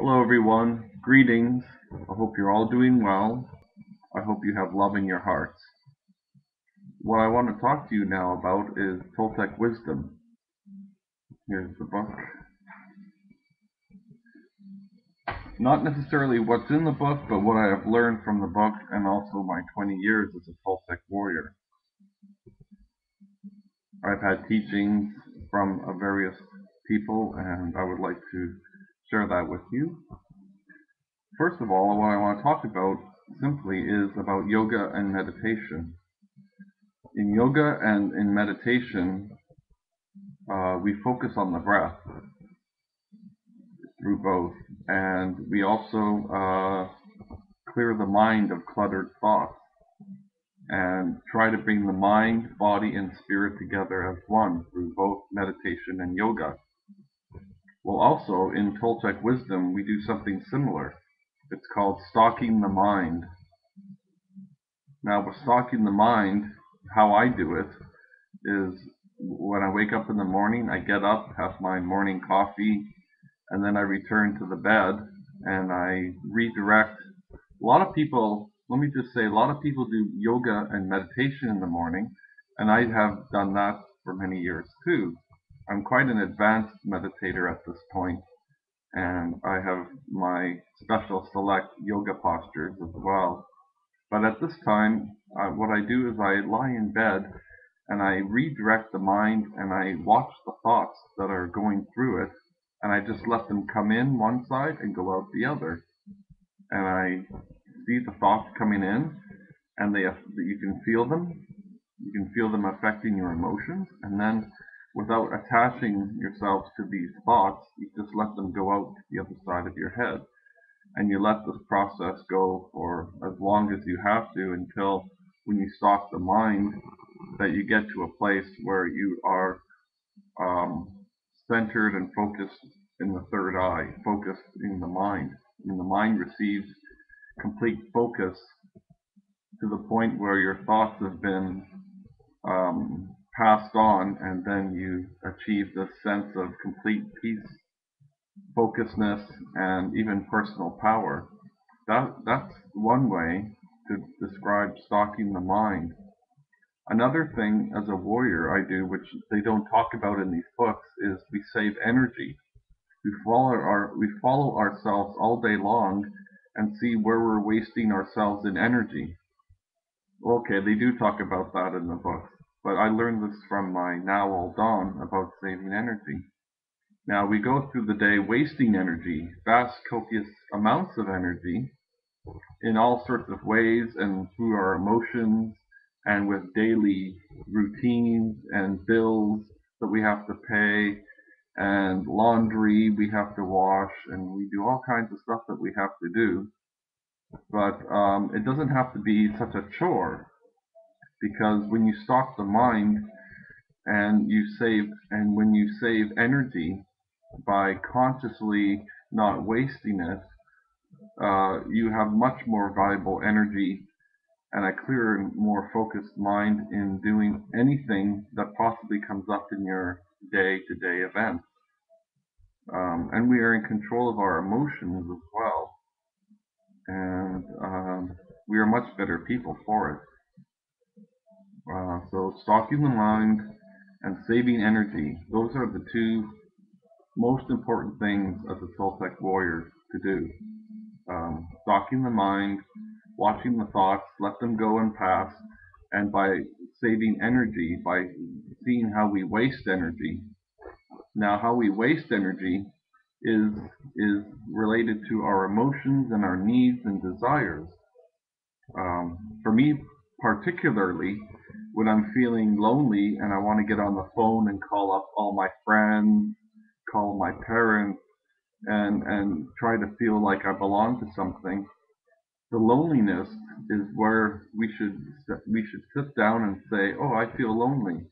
Hello everyone, greetings. I hope you're all doing well. I hope you have love in your hearts. What I want to talk to you now about is Toltec wisdom. Here's the book. Not necessarily what's in the book, but what I have learned from the book and also my 20 years as a Toltec warrior. I've had teachings from various people and I would like to share that with you. First of all, what I want to talk about simply is about yoga and meditation. In yoga and in meditation, we focus on the breath through both, and we also clear the mind of cluttered thoughts and try to bring the mind, body, and spirit together as one through both meditation and yoga. Well, also in Toltec wisdom, we do something similar. It's called stalking the mind. Now, with stalking the mind, how I do it is when I wake up in the morning, I get up, have my morning coffee, and then I return to the bed and I redirect. A lot of people, let me just say, a lot of people do yoga and meditation in the morning, and I have done that for many years too. I'm quite an advanced meditator at this point, and I have my special select yoga postures as well. But at this time, what I do is I lie in bed and I redirect the mind and I watch the thoughts that are going through it, and I just let them come in one side and go out the other. And I see the thoughts coming in, and you can feel them. You can feel them affecting your emotions, and then without attaching yourselves to these thoughts, you just let them go out to the other side of your head. And you let this process go for as long as you have to until when you stop the mind, that you get to a place where you are centered and focused in the third eye, focused in the mind. And the mind receives complete focus to the point where your thoughts have been passed on, and then you achieve this sense of complete peace, focusedness, and even personal power. That's one way to describe stalking the mind. Another thing as a warrior I do, which they don't talk about in these books, is we save energy. We follow ourselves all day long and see where we're wasting ourselves in energy. Okay, they do talk about that in the books, but I learned this from my now old Dawn about saving energy. Now we go through the day wasting energy, vast copious amounts of energy, in all sorts of ways and through our emotions and with daily routines and bills that we have to pay and laundry we have to wash, and we do all kinds of stuff that we have to do. But it doesn't have to be such a chore, because when you stop the mind and when you save energy by consciously not wasting it, you have much more valuable energy and a clearer and more focused mind in doing anything that possibly comes up in your day-to-day events. And we are in control of our emotions as well. And we are much better people for it. So stalking the mind and saving energy, those are the two most important things as a Toltec warrior to do. Stalking the mind, watching the thoughts, let them go and pass, and by saving energy, by seeing how we waste energy. Now, how we waste energy is related to our emotions and our needs and desires. For me, particularly, when I'm feeling lonely and I want to get on the phone and call up all my friends, call my parents, and try to feel like I belong to something, the loneliness is where we should sit down and say, "Oh, I feel lonely,"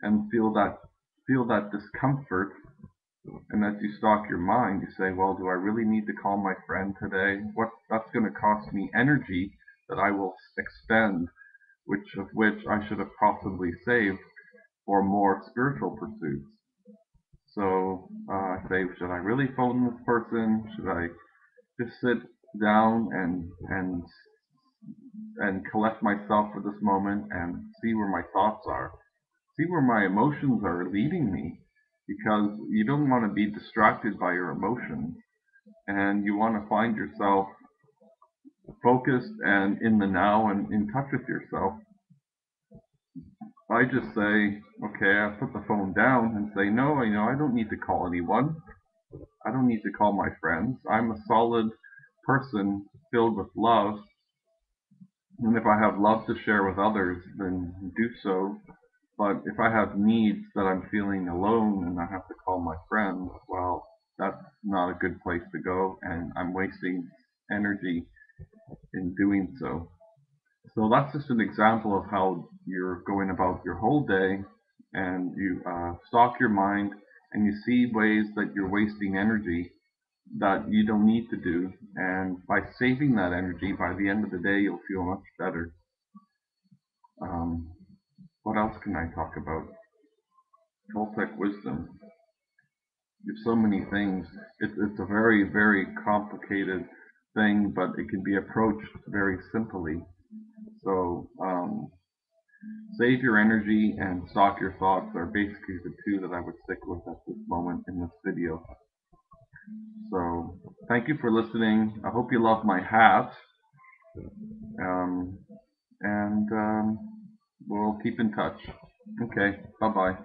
and feel that discomfort. And as you stalk your mind, you say, "Well, do I really need to call my friend today? That's going to cost me energy that I will expend, which I should have possibly saved for more spiritual pursuits." So I say, should I really phone this person? Should I just sit down and collect myself for this moment and see where my thoughts are, see where my emotions are leading me? Because you don't want to be distracted by your emotions, and you want to find yourself focused and in the now and in touch with yourself. I just say, okay, I put the phone down and say, no, I don't need to call anyone. I don't need to call my friends. I'm a solid person filled with love. And if I have love to share with others, then do so. But if I have needs that I'm feeling alone and I have to call my friends, well, that's not a good place to go, and I'm wasting energy in doing so. So that's just an example of how you're going about your whole day, and you stalk your mind and you see ways that you're wasting energy that you don't need to do. And by saving that energy, by the end of the day, you'll feel much better. Um, what else can I talk about? Toltec wisdom. There's so many things. It's a very, very complicated thing, but it can be approached very simply. So, save your energy and stalk your thoughts are basically the two that I would stick with at this moment in this video. So, thank you for listening. I hope you love my hat. Um, and we'll keep in touch. Okay, bye bye.